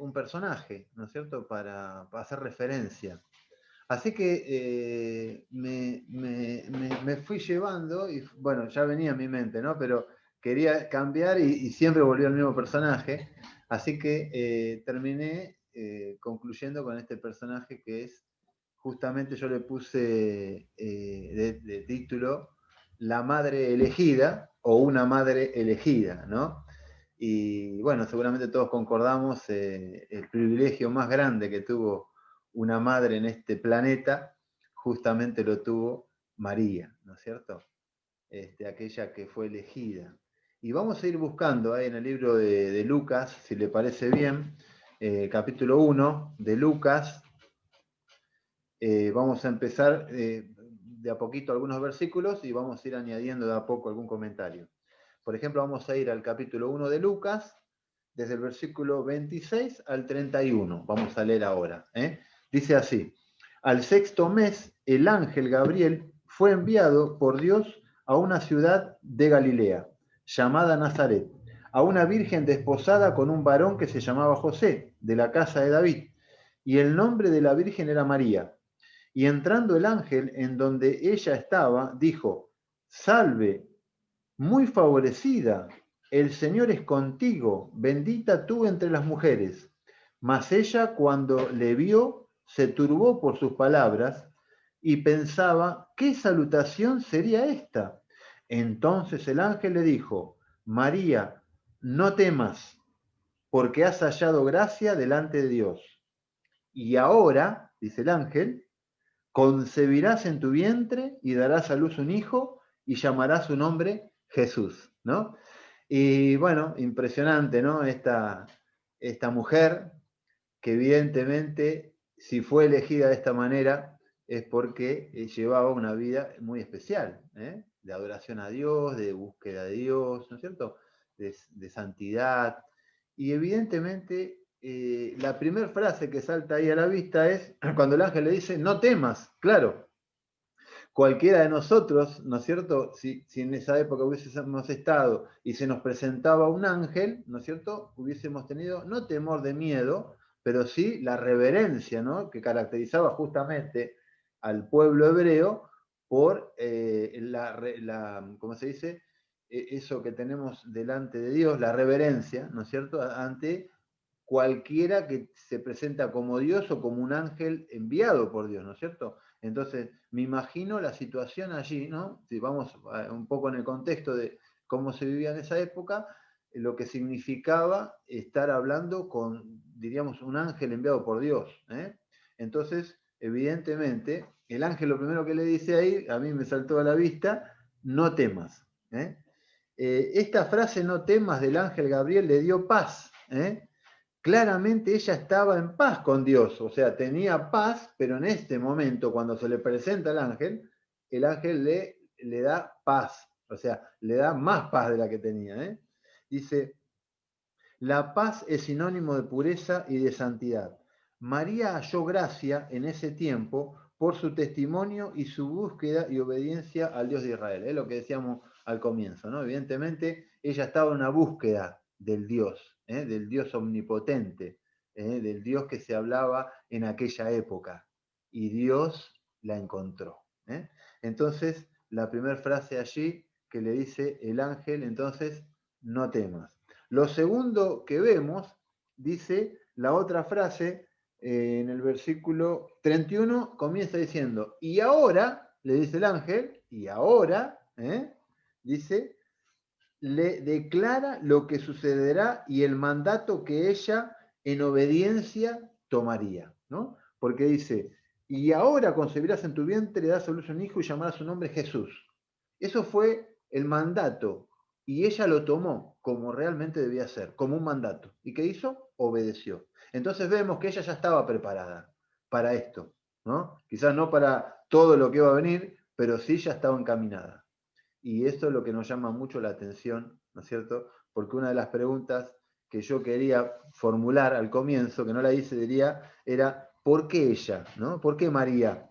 un personaje, ¿no es cierto?, para hacer referencia. Así que me fui llevando, y bueno, ya venía en mi mente, ¿no? Pero quería cambiar y siempre volvió al mismo personaje. Así que terminé concluyendo con este personaje que es, justamente yo le puse de título, La Madre Elegida o Una Madre Elegida, ¿no? Y bueno, seguramente todos concordamos el privilegio más grande que tuvo una madre en este planeta, justamente lo tuvo María, ¿no es cierto? Aquella que fue elegida. Y vamos a ir buscando ahí en el libro de Lucas, si le parece bien, capítulo 1 de Lucas. Vamos a empezar de a poquito algunos versículos y vamos a ir añadiendo de a poco algún comentario. Por ejemplo, vamos a ir al capítulo 1 de Lucas, desde el versículo 26 al 31. Vamos a leer ahora. Dice así: al sexto mes, el ángel Gabriel fue enviado por Dios a una ciudad de Galilea, llamada Nazaret, a una virgen desposada con un varón que se llamaba José, de la casa de David, y el nombre de la virgen era María. Y entrando el ángel en donde ella estaba, dijo: salve, muy favorecida, el Señor es contigo, bendita tú entre las mujeres. Mas ella, cuando le vio, se turbó por sus palabras y pensaba: ¿qué salutación sería esta? Entonces el ángel le dijo: María, no temas, porque has hallado gracia delante de Dios. Y ahora, dice el ángel, concebirás en tu vientre y darás a luz un hijo y llamarás su nombre Jesús, ¿no? Y bueno, impresionante, ¿no? Esta mujer que evidentemente, si fue elegida de esta manera, es porque llevaba una vida muy especial, de adoración a Dios, de búsqueda de Dios, ¿no es cierto?, de santidad. Y evidentemente, la primera frase que salta ahí a la vista es cuando el ángel le dice: no temas. Claro, cualquiera de nosotros, ¿no es cierto?, si en esa época hubiésemos estado y se nos presentaba un ángel, ¿no es cierto?, hubiésemos tenido no temor de miedo, pero sí la reverencia, ¿no?, que caracterizaba justamente al pueblo hebreo por ¿cómo se dice?, eso que tenemos delante de Dios, la reverencia, ¿no es cierto?, ante cualquiera que se presenta como Dios o como un ángel enviado por Dios, ¿no es cierto? Entonces, me imagino la situación allí, ¿no? Si vamos un poco en el contexto de cómo se vivía en esa época, lo que significaba estar hablando con, diríamos, un ángel enviado por Dios. Entonces, evidentemente, el ángel lo primero que le dice ahí, a mí me saltó a la vista: no temas. Esta frase, no temas, del ángel Gabriel, le dio paz. Claramente ella estaba en paz con Dios, o sea, tenía paz, pero en este momento, cuando se le presenta el ángel le da paz, o sea, le da más paz de la que tenía. Dice: la paz es sinónimo de pureza y de santidad. María halló gracia en ese tiempo por su testimonio y su búsqueda y obediencia al Dios de Israel. Es lo que decíamos al comienzo, ¿no? Evidentemente, ella estaba en una búsqueda del Dios omnipotente, del Dios que se hablaba en aquella época. Y Dios la encontró. Entonces, la primera frase allí que le dice el ángel, entonces: no temas. Lo segundo que vemos, dice la otra frase, en el versículo 31, comienza diciendo: y ahora, le dice el ángel, y ahora, dice, le declara lo que sucederá y el mandato que ella en obediencia tomaría, ¿no? Porque dice: y ahora concebirás en tu vientre, le das a luz un hijo y llamarás su nombre Jesús. Eso fue el mandato y ella lo tomó como realmente debía ser, como un mandato. ¿Y qué hizo? Obedeció. Entonces vemos que ella ya estaba preparada para esto, ¿no? Quizás no para todo lo que iba a venir, pero sí ya estaba encaminada. Y esto es lo que nos llama mucho la atención, ¿no es cierto? Porque una de las preguntas que yo quería formular al comienzo, que no la hice, era: ¿por qué ella? ¿No? ¿Por qué María?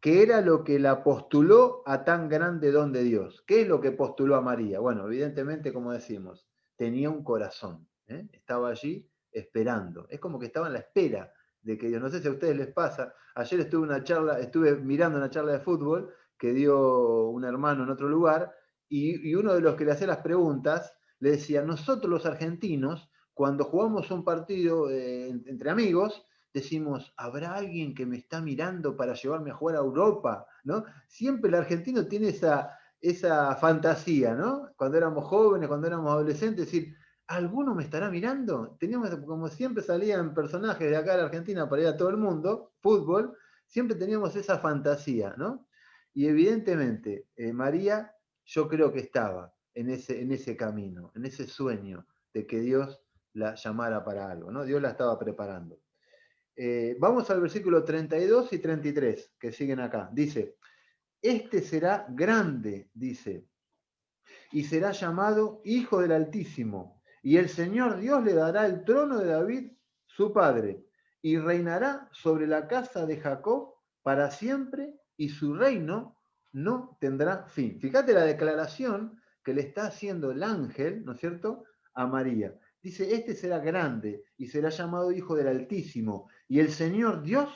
¿Qué era lo que la postuló a tan grande don de Dios? ¿Qué es lo que postuló a María? Bueno, evidentemente, como decimos, tenía un corazón. Estaba allí esperando. Es como que estaba en la espera de que Dios, no sé si a ustedes les pasa, ayer estuve mirando una charla de fútbol que dio un hermano en otro lugar, y uno de los que le hacía las preguntas le decía, nosotros los argentinos, cuando jugamos un partido entre amigos, decimos, ¿habrá alguien que me está mirando para llevarme a jugar a Europa? ¿No? Siempre el argentino tiene esa fantasía, ¿no? Cuando éramos jóvenes, cuando éramos adolescentes, decir, ¿alguno me estará mirando? Teníamos, como siempre salían personajes de acá de la Argentina para ir a todo el mundo, fútbol, siempre teníamos esa fantasía, ¿no? Y evidentemente, María, yo creo que estaba en ese camino, en ese sueño de que Dios la llamara para algo, ¿no? Dios la estaba preparando. Vamos al versículo 32 y 33, que siguen acá. Dice, este será grande, dice, y será llamado Hijo del Altísimo, y el Señor Dios le dará el trono de David, su padre, y reinará sobre la casa de Jacob para siempre, y su reino no tendrá fin. Fíjate la declaración que le está haciendo el ángel, ¿no es cierto?, a María. Dice, este será grande y será llamado Hijo del Altísimo, y el Señor Dios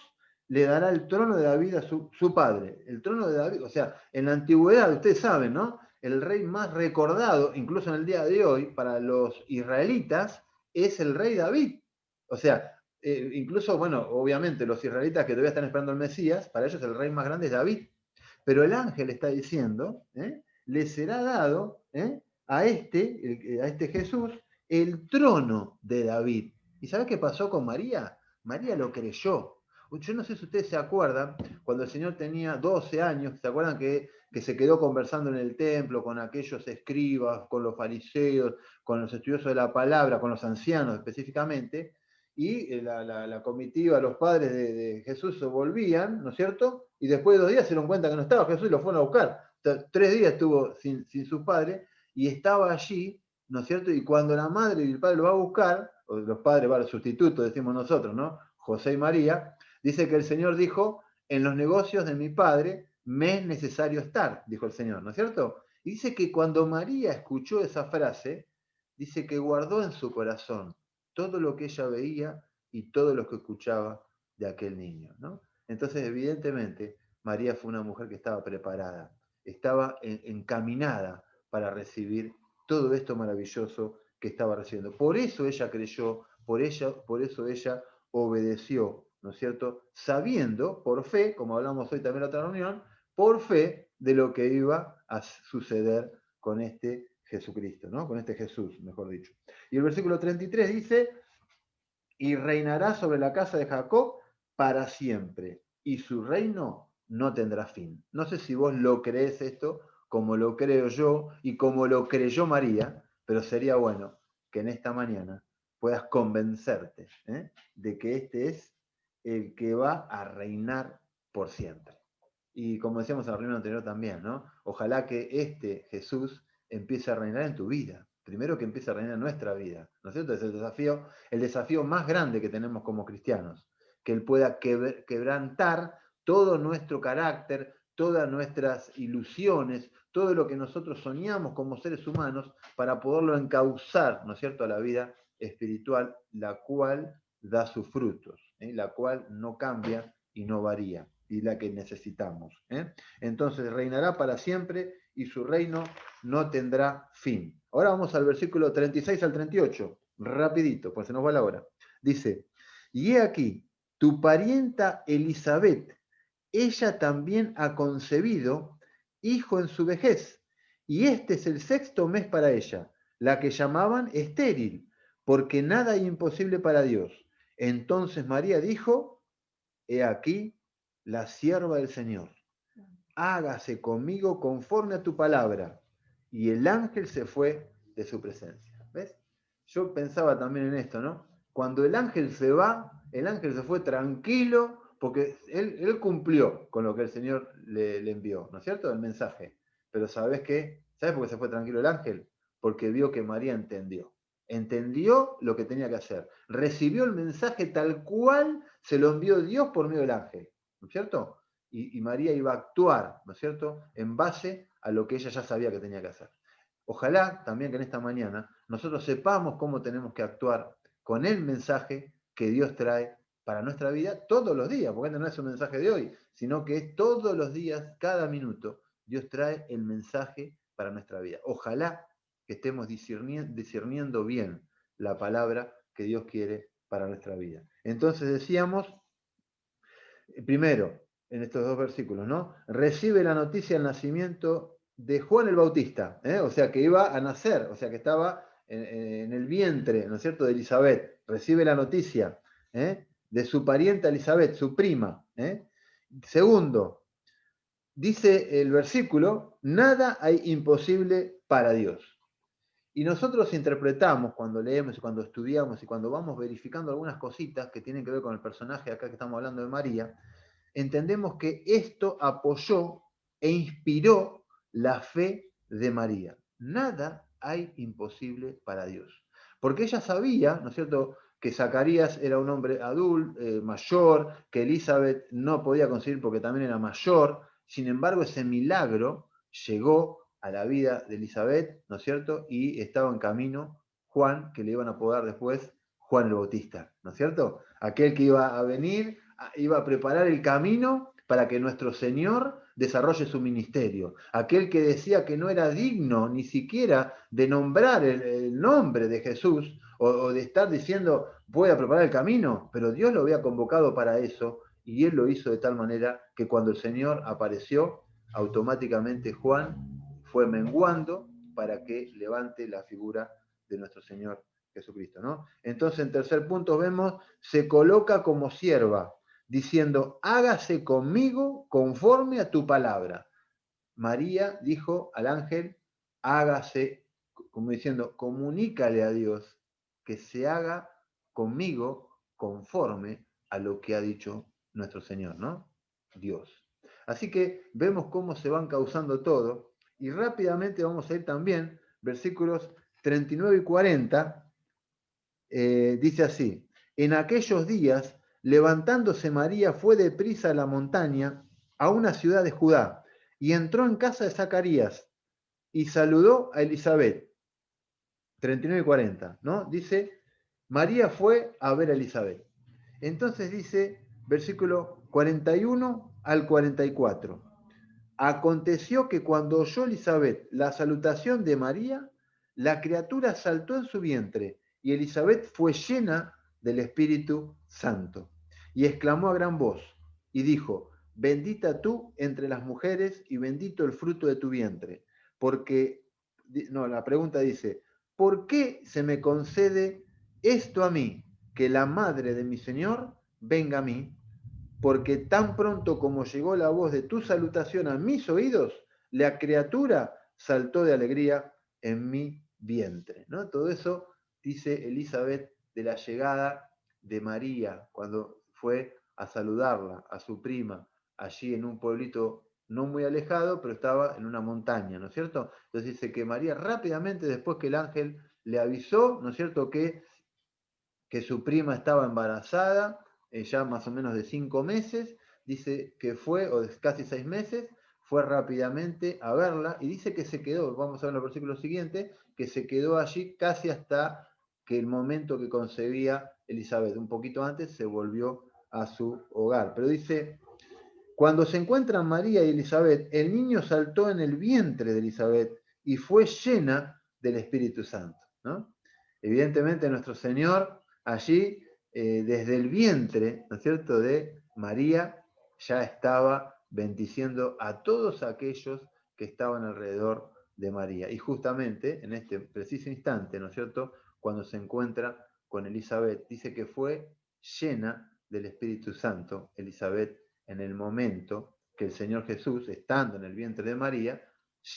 le dará el trono de David a su padre. El trono de David, o sea, en la antigüedad, ustedes saben, ¿no? El rey más recordado, incluso en el día de hoy, para los israelitas, es el rey David. O sea, incluso, bueno, obviamente los israelitas que todavía están esperando al Mesías, para ellos el rey más grande es David. Pero el ángel está diciendo, le será dado a este Jesús el trono de David. ¿Y sabes qué pasó con María? María lo creyó. Yo no sé si ustedes se acuerdan, cuando el Señor tenía 12 años, ¿se acuerdan que se quedó conversando en el templo con aquellos escribas, con los fariseos, con los estudiosos de la palabra, con los ancianos específicamente? Y la comitiva, los padres de Jesús se volvían, ¿no es cierto? Y después de 2 días se dieron cuenta que no estaba Jesús y lo fueron a buscar. O sea, 3 días estuvo sin sus padres y estaba allí, ¿no es cierto? Y cuando la madre y el padre lo va a buscar, o los padres, el sustituto, decimos nosotros, ¿no? José y María, dice que el Señor dijo, en los negocios de mi padre me es necesario estar, dijo el Señor, ¿no es cierto? Y dice que cuando María escuchó esa frase, dice que guardó en su corazón todo lo que ella veía y todo lo que escuchaba de aquel niño, ¿no? Entonces, evidentemente, María fue una mujer que estaba preparada, estaba encaminada para recibir todo esto maravilloso que estaba recibiendo. Por eso ella creyó, por eso ella obedeció, ¿no es cierto? Sabiendo, por fe, como hablamos hoy también en la otra reunión, por fe de lo que iba a suceder con este Jesucristo, ¿no? Con este Jesús, mejor dicho. Y el versículo 33 dice, y reinará sobre la casa de Jacob para siempre, y su reino no tendrá fin. No sé si vos lo crees esto, como lo creo yo y como lo creyó María, pero sería bueno que en esta mañana puedas convencerte de que este es el que va a reinar por siempre. Y como decíamos en la reunión anterior también, ¿no? Ojalá que este Jesús empiece a reinar en tu vida. Primero que empiece a reinar en nuestra vida, ¿no es cierto? Es el desafío más grande que tenemos como cristianos, que Él pueda quebrantar todo nuestro carácter, todas nuestras ilusiones, todo lo que nosotros soñamos como seres humanos para poderlo encauzar, ¿no es cierto?, a la vida espiritual, la cual da sus frutos, la cual no cambia y no varía, y la que necesitamos. Entonces reinará para siempre y su reino no tendrá fin. Ahora vamos al versículo 36 al 38, rapidito, pues se nos va la hora. Dice, y he aquí, tu parienta Elizabeth, ella también ha concebido hijo en su vejez, y este es el 6º mes para ella, la que llamaban estéril, porque nada hay imposible para Dios. Entonces María dijo, he aquí la sierva del Señor, hágase conmigo conforme a tu palabra. Y el ángel se fue de su presencia. ¿Ves? Yo pensaba también en esto, ¿no? Cuando el ángel se va, el ángel se fue tranquilo, porque él cumplió con lo que el Señor le envió, ¿no es cierto? El mensaje. Pero ¿sabes qué? ¿Sabes por qué se fue tranquilo el ángel? Porque vio que María entendió. Entendió lo que tenía que hacer. Recibió el mensaje tal cual se lo envió Dios por medio del ángel. ¿No es cierto? Y María iba a actuar, ¿no es cierto?, en base a lo que ella ya sabía que tenía que hacer. Ojalá también que en esta mañana nosotros sepamos cómo tenemos que actuar con el mensaje que Dios trae para nuestra vida todos los días, porque no es un mensaje de hoy, sino que es todos los días, cada minuto, Dios trae el mensaje para nuestra vida. Ojalá que estemos discerniendo bien la palabra que Dios quiere para nuestra vida. Entonces decíamos, primero, en estos dos versículos, ¿no? Recibe la noticia del nacimiento de Juan el Bautista, o sea, que iba a nacer, o sea, que estaba en el vientre, ¿no es cierto?, de Elizabeth. Recibe la noticia de su parienta Elizabeth, su prima. Segundo, dice el versículo, nada hay imposible para Dios. Y nosotros interpretamos cuando leemos y cuando estudiamos y cuando vamos verificando algunas cositas que tienen que ver con el personaje acá que estamos hablando de María, entendemos que esto apoyó e inspiró la fe de María. Nada hay imposible para Dios. Porque ella sabía, ¿no es cierto?, que Zacarías era un hombre adulto, mayor, que Elizabeth no podía conseguir porque también era mayor. Sin embargo, ese milagro llegó a la vida de Elizabeth, ¿no es cierto?, y estaba en camino Juan, que le iban a apodar después Juan el Bautista, ¿no es cierto? Aquel que iba a venir, iba a preparar el camino para que nuestro Señor desarrolle su ministerio. Aquel que decía que no era digno ni siquiera de nombrar el nombre de Jesús o de estar diciendo voy a preparar el camino, pero Dios lo había convocado para eso y él lo hizo de tal manera que cuando el Señor apareció, automáticamente Juan fue menguando para que levante la figura de nuestro Señor Jesucristo, ¿no? Entonces, en tercer punto vemos, se coloca como sierva, diciendo, hágase conmigo conforme a tu palabra. María dijo al ángel, hágase, como diciendo, comunícale a Dios que se haga conmigo conforme a lo que ha dicho nuestro Señor, ¿no? Dios. Así que vemos cómo se van causando todo y rápidamente vamos a ir también, versículos 39 y 40, dice así, en aquellos días, levantándose María, fue deprisa a la montaña, a una ciudad de Judá, y entró en casa de Zacarías, y saludó a Elizabeth. 39 y 40, ¿no? Dice, María fue a ver a Elizabeth. Entonces dice, versículo 41 al 44, aconteció que cuando oyó Elizabeth la salutación de María, la criatura saltó en su vientre, y Elizabeth fue llena del Espíritu Santo. Y exclamó a gran voz, y dijo, bendita tú entre las mujeres, y bendito el fruto de tu vientre. Porque, no, la pregunta dice, ¿por qué se me concede esto a mí, que la madre de mi Señor venga a mí? Porque tan pronto como llegó la voz de tu salutación a mis oídos, la criatura saltó de alegría en mi vientre, ¿no? Todo eso dice Elizabeth de la llegada de María cuando fue a saludarla, a su prima, allí en un pueblito no muy alejado, pero estaba en una montaña, ¿no es cierto? Entonces dice que María rápidamente, después que el ángel le avisó, ¿no es cierto?, que su prima estaba embarazada, ya más o menos de 5 meses, dice que fue, o de casi 6 meses, fue rápidamente a verla y dice que se quedó, vamos a ver en el versículo siguiente, que se quedó allí casi hasta que el momento que concebía Elizabeth, un poquito antes, se volvió a su hogar. Pero dice, cuando se encuentran María y Elizabeth, el niño saltó en el vientre de Elizabeth y fue llena del Espíritu Santo, ¿no? Evidentemente nuestro Señor allí, desde el vientre, ¿no es cierto?, de María, ya estaba bendiciendo a todos aquellos que estaban alrededor de María. Y justamente en este preciso instante, ¿no es cierto?, cuando se encuentra con Elizabeth, dice que fue llena del Espíritu Santo, Elizabeth, en el momento que el Señor Jesús, estando en el vientre de María,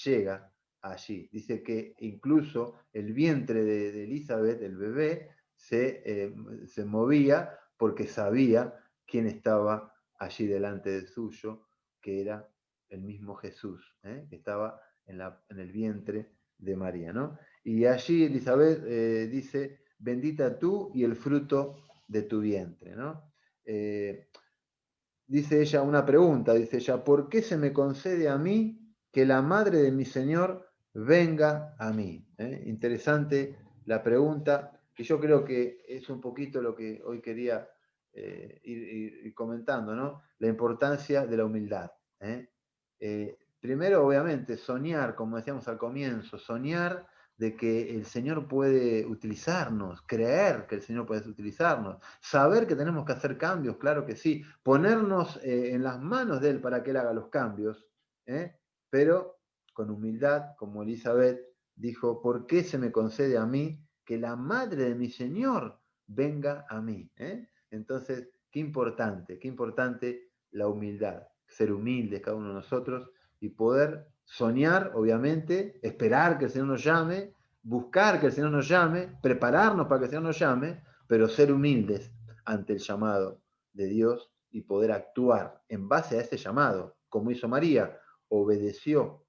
llega allí. Dice que incluso el vientre de Elizabeth, el bebé, se movía porque sabía quién estaba allí delante del suyo, que era el mismo Jesús, que estaba en el vientre de María, ¿no? Y allí Elizabeth dice, bendita tú y el fruto de tu vientre, ¿no? Dice ella una pregunta, dice ella, ¿por qué se me concede a mí que la madre de mi Señor venga a mí? Interesante la pregunta Y yo creo que es un poquito lo que hoy quería ir comentando, ¿no? La importancia de la humildad. ¿eh? Primero, obviamente, soñar, como decíamos al comienzo, soñar de que el Señor puede utilizarnos, creer que el Señor puede utilizarnos, saber que tenemos que hacer cambios, claro que sí, ponernos en las manos de Él para que Él haga los cambios, pero con humildad, como Elizabeth dijo, ¿por qué se me concede a mí que la madre de mi Señor venga a mí? Entonces, qué importante la humildad, ser humildes cada uno de nosotros y poder soñar, obviamente, esperar que el Señor nos llame, buscar que el Señor nos llame, prepararnos para que el Señor nos llame, pero ser humildes ante el llamado de Dios y poder actuar en base a ese llamado, como hizo María, obedeció,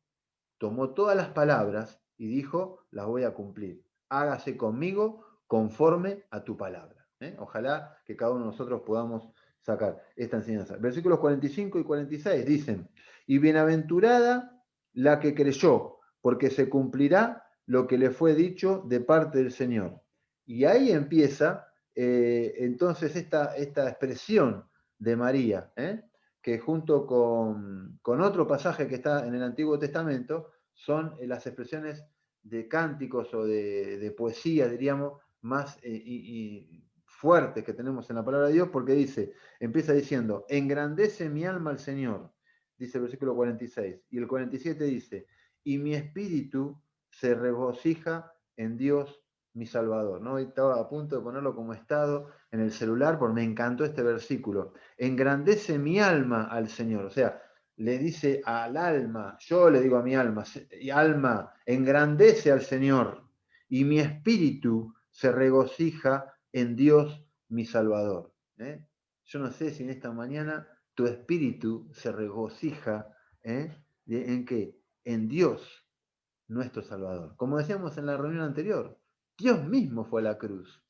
tomó todas las palabras y dijo, las voy a cumplir. Hágase conmigo conforme a tu palabra. Ojalá que cada uno de nosotros podamos sacar esta enseñanza. Versículos 45 y 46 dicen, y bienaventurada la que creyó, porque se cumplirá lo que le fue dicho de parte del Señor. Y ahí empieza entonces esta expresión de María, que junto con otro pasaje que está en el Antiguo Testamento, son las expresiones de cánticos o de poesía, diríamos, más fuertes que tenemos en la palabra de Dios, porque empieza diciendo, engrandece mi alma al Señor, dice el versículo 46, y el 47 dice, y mi espíritu se regocija en Dios mi Salvador. ¿no? Y estaba a punto de ponerlo como estado en el celular, porque me encantó este versículo. Engrandece mi alma al Señor. O sea, le dice al alma, yo le digo a mi alma, alma, engrandece al Señor, y mi espíritu se regocija en Dios mi Salvador. Yo no sé si en esta mañana tu espíritu se regocija ¿en qué? En Dios, nuestro Salvador. Como decíamos en la reunión anterior, Dios mismo fue a la cruz.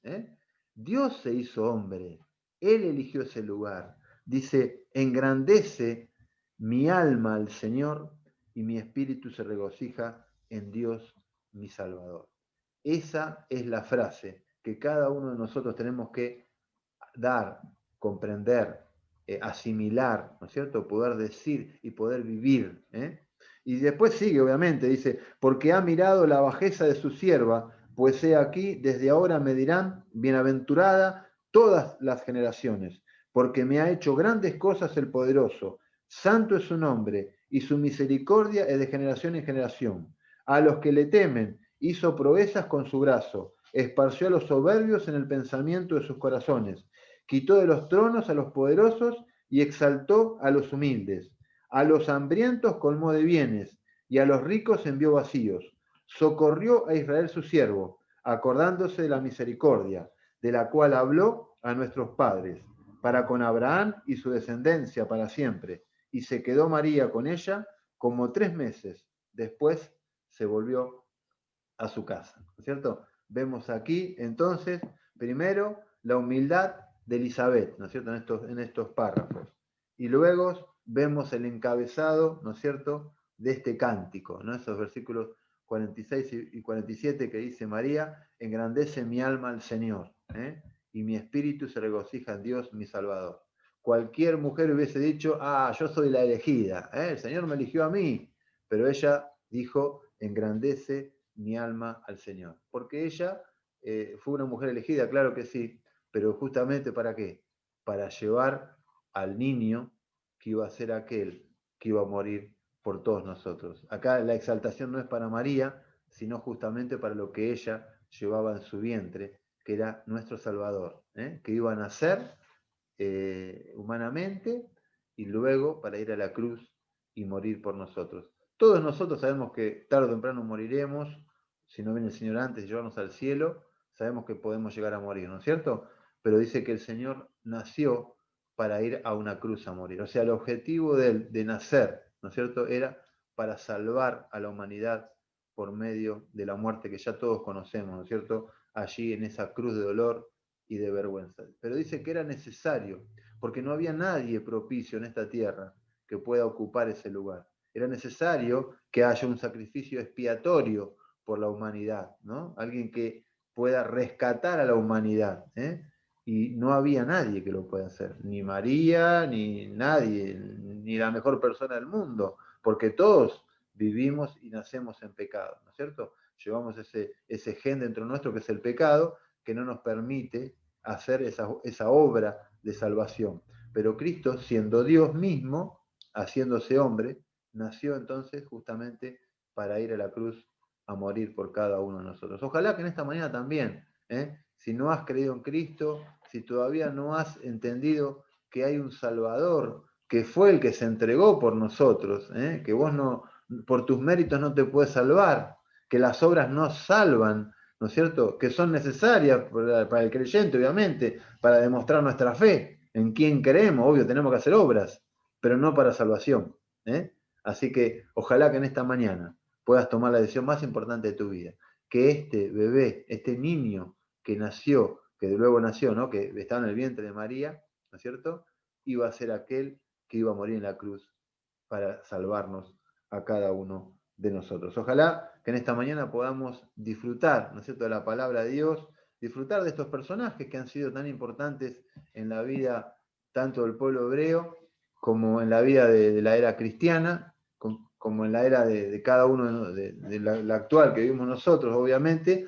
Dios se hizo hombre. Él eligió ese lugar. Dice, engrandece mi alma al Señor y mi espíritu se regocija en Dios mi Salvador. Esa es la frase que cada uno de nosotros tenemos que dar, comprender, asimilar, ¿no es cierto? Poder decir y poder vivir. Y después sigue, obviamente, dice, porque ha mirado la bajeza de su sierva, pues he aquí, desde ahora me dirán, bienaventurada todas las generaciones, porque me ha hecho grandes cosas el poderoso, santo es su nombre, y su misericordia es de generación en generación. A los que le temen, hizo proezas con su brazo, esparció a los soberbios en el pensamiento de sus corazones, quitó de los tronos a los poderosos y exaltó a los humildes. A los hambrientos colmó de bienes y a los ricos envió vacíos. Socorrió a Israel su siervo, acordándose de la misericordia, de la cual habló a nuestros padres, para con Abraham y su descendencia para siempre. Y se quedó María con ella como 3 meses. Después se volvió a su casa. ¿No es cierto? Vemos aquí entonces, primero, la humildad de Elizabeth, ¿no es cierto?, en estos párrafos. Y luego vemos el encabezado, ¿no es cierto?, de este cántico, ¿no? Esos versículos 46 y 47 que dice María, engrandece mi alma al Señor, y mi espíritu se regocija en Dios mi Salvador. Cualquier mujer hubiese dicho, yo soy la elegida, el Señor me eligió a mí, pero ella dijo, engrandece mi alma al Señor. Porque ella fue una mujer elegida, claro que sí, pero justamente ¿para qué? Para llevar al niño que iba a ser aquel que iba a morir por todos nosotros. Acá la exaltación no es para María, sino justamente para lo que ella llevaba en su vientre, que era nuestro Salvador, que iba a nacer humanamente y luego para ir a la cruz y morir por nosotros. Todos nosotros sabemos que tarde o temprano moriremos, si no viene el Señor antes de llevarnos al cielo, sabemos que podemos llegar a morir, ¿no es cierto? Pero dice que el Señor nació para ir a una cruz a morir. O sea, el objetivo de nacer, ¿no es cierto?, era para salvar a la humanidad por medio de la muerte que ya todos conocemos, ¿no es cierto?, allí en esa cruz de dolor y de vergüenza. Pero dice que era necesario, porque no había nadie propicio en esta tierra que pueda ocupar ese lugar. Era necesario que haya un sacrificio expiatorio por la humanidad, ¿no? Alguien que pueda rescatar a la humanidad, ¿eh? Y no había nadie que lo pueda hacer, ni María, ni nadie, ni la mejor persona del mundo, porque todos vivimos y nacemos en pecado, ¿no es cierto? Llevamos ese gen dentro nuestro que es el pecado, que no nos permite hacer esa obra de salvación. Pero Cristo, siendo Dios mismo, haciéndose hombre, nació entonces justamente para ir a la cruz a morir por cada uno de nosotros. Ojalá que en esta mañana también, si no has creído en Cristo, si todavía no has entendido que hay un Salvador, que fue el que se entregó por nosotros, que vos no, por tus méritos no te puedes salvar, que las obras no salvan, ¿no es cierto? Que son necesarias para el creyente, obviamente, para demostrar nuestra fe, en quién creemos, obvio, tenemos que hacer obras, pero no para salvación. Así que ojalá que en esta mañana puedas tomar la decisión más importante de tu vida, que este bebé, este niño que nació, que luego nació, ¿no? Que estaba en el vientre de María, ¿no es cierto? Iba a ser aquel que iba a morir en la cruz para salvarnos a cada uno de nosotros. Ojalá que en esta mañana podamos disfrutar, ¿no es cierto?, de la palabra de Dios, disfrutar de estos personajes que han sido tan importantes en la vida tanto del pueblo hebreo como en la vida de la era cristiana, como en la era de cada uno de la actual que vivimos nosotros, obviamente.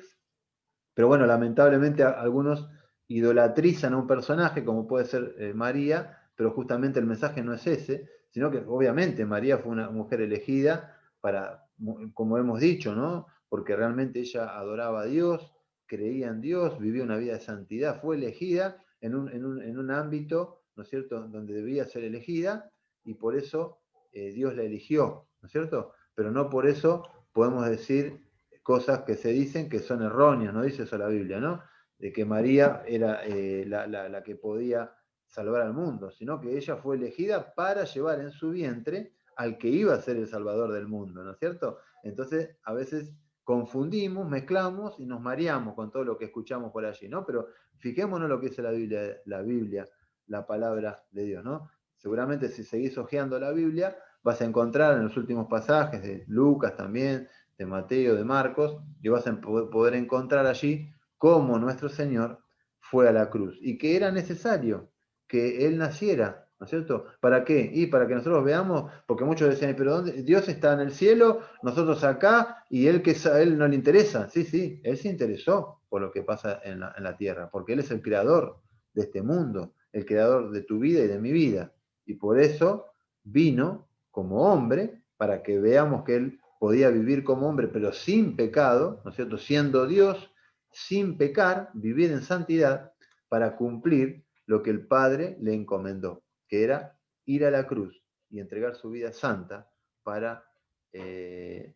Pero bueno, lamentablemente algunos idolatrizan a un personaje como puede ser María, pero justamente el mensaje no es ese, sino que obviamente María fue una mujer elegida para, como hemos dicho, ¿no? Porque realmente ella adoraba a Dios, creía en Dios, vivía una vida de santidad, fue elegida en un ámbito, ¿no es cierto?, donde debía ser elegida, y por eso Dios la eligió, ¿no es cierto? Pero no por eso podemos decir cosas que se dicen que son erróneas, no dice eso la Biblia, ¿no? De que María era la que podía salvar al mundo, sino que ella fue elegida para llevar en su vientre al que iba a ser el salvador del mundo, ¿no es cierto? Entonces, a veces confundimos, mezclamos y nos mareamos con todo lo que escuchamos por allí, ¿no? Pero fijémonos lo que dice la Biblia, la palabra de Dios, ¿no? Seguramente si seguís hojeando la Biblia, vas a encontrar en los últimos pasajes de Lucas también, de Mateo, de Marcos, y vas a poder encontrar allí cómo nuestro Señor fue a la cruz y que era necesario que Él naciera, ¿no es cierto? ¿Para qué? Y para que nosotros veamos, porque muchos decían, pero ¿dónde? Dios está en el cielo, nosotros acá, y Él que a Él no le interesa. Sí, sí, Él se interesó por lo que pasa en la tierra, porque Él es el creador de este mundo, el creador de tu vida y de mi vida. Y por eso vino como hombre, para que veamos que Él podía vivir como hombre, pero sin pecado, ¿no es cierto? Siendo Dios, sin pecar, vivir en santidad, para cumplir lo que el Padre le encomendó, que era ir a la cruz y entregar su vida santa para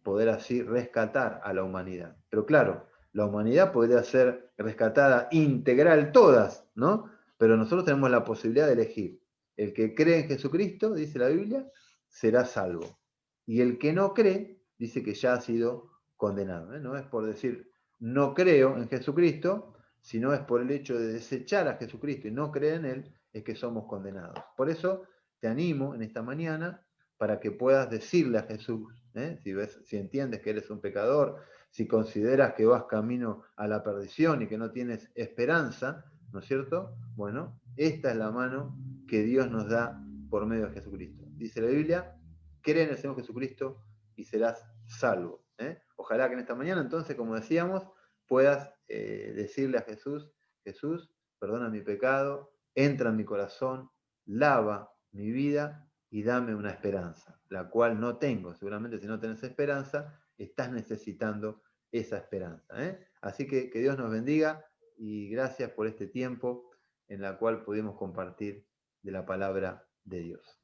poder así rescatar a la humanidad. Pero claro, la humanidad podría ser rescatada integral todas, ¿no? Pero nosotros tenemos la posibilidad de elegir. El que cree en Jesucristo, dice la Biblia, será salvo. Y el que no cree, dice que ya ha sido condenado. No es por decir, no creo en Jesucristo, sino es por el hecho de desechar a Jesucristo y no creer en Él, es que somos condenados. Por eso te animo en esta mañana para que puedas decirle a Jesús, si entiendes que eres un pecador, si consideras que vas camino a la perdición y que no tienes esperanza, ¿no es cierto? Bueno, esta es la mano que Dios nos da por medio de Jesucristo. Dice la Biblia, cree en el Señor Jesucristo y serás salvo. Ojalá que en esta mañana, entonces, como decíamos, puedas decirle a Jesús, Jesús, perdona mi pecado, entra en mi corazón, lava mi vida y dame una esperanza, la cual no tengo. Seguramente si no tenés esperanza, estás necesitando esa esperanza. Así que Dios nos bendiga y gracias por este tiempo en la cual pudimos compartir de la palabra de Dios.